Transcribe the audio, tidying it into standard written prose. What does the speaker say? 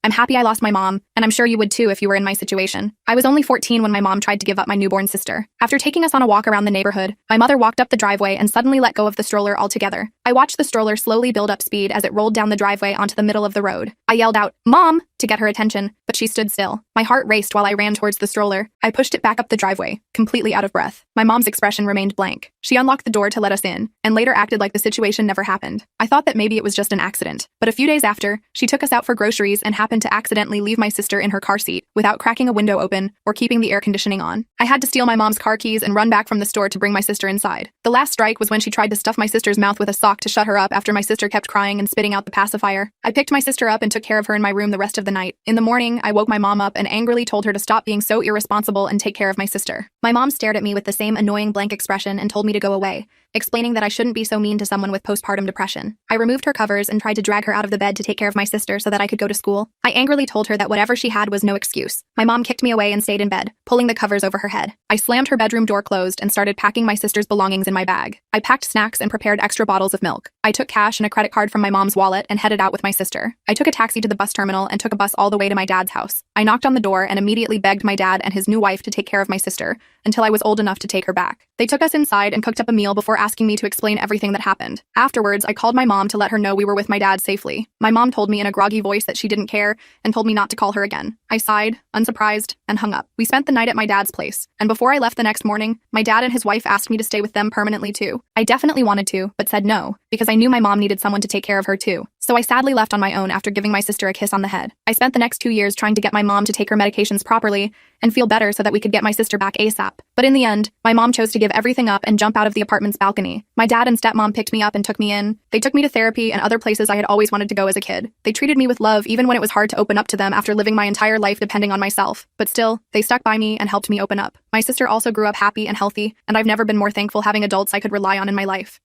I'm happy I lost my mom, and I'm sure you would too if you were in my situation. I was only 14 when my mom tried to give up my newborn sister. After taking us on a walk around the neighborhood, my mother walked up the driveway and suddenly let go of the stroller altogether. I watched the stroller slowly build up speed as it rolled down the driveway onto the middle of the road. I yelled out, "Mom!" to get her attention, but she stood still. My heart raced while I ran towards the stroller. I pushed it back up the driveway, completely out of breath. My mom's expression remained blank. She unlocked the door to let us in, and later acted like the situation never happened. I thought that maybe it was just an accident, but a few days after, she took us out for groceries and happened to accidentally leave my sister in her car seat without cracking a window open or keeping the air conditioning on. I had to steal my mom's car keys and run back from the store to bring my sister inside. The last strike was when she tried to stuff my sister's mouth with a sock to shut her up after my sister kept crying and spitting out the pacifier. I picked my sister up and took care of her in my room the rest of the night. In the morning, I woke my mom up and angrily told her to stop being so irresponsible and take care of my sister. My mom stared at me with the same annoying blank expression and told me to go away, explaining that I shouldn't be so mean to someone with postpartum depression. I removed her covers and tried to drag her out of the bed to take care of my sister so that I could go to school. I angrily told her that whatever she had was no excuse. My mom kicked me away and stayed in bed, pulling the covers over her head. I slammed her bedroom door closed and started packing my sister's belongings in my bag. I packed snacks and prepared extra bottles of milk. I took cash and a credit card from my mom's wallet and headed out with my sister. I took a taxi to the bus terminal and took a bus all the way to my dad's house. I knocked on the door and immediately begged my dad and his new wife to take care of my sister until I was old enough to take her back. They took us inside and cooked up a meal before asking me to explain everything that happened. Afterwards, I called my mom to let her know we were with my dad safely. My mom told me in a groggy voice that she didn't care and told me not to call her again. I sighed, unsurprised, and hung up. We spent the night at my dad's place, and before I left the next morning, my dad and his wife asked me to stay with them permanently too. I definitely wanted to, but said no, because I knew my mom needed someone to take care of her too. So I sadly left on my own after giving my sister a kiss on the head. I spent the next 2 years trying to get my mom to take her medications properly and feel better so that we could get my sister back ASAP. But in the end, my mom chose to give everything up and jump out of the apartment's balcony. My dad and stepmom picked me up and took me in. They took me to therapy and other places I had always wanted to go as a kid. They treated me with love even when it was hard to open up to them after living my entire life depending on myself. But still, they stuck by me and helped me open up. My sister also grew up happy and healthy, and I've never been more thankful having adults I could rely on in my life.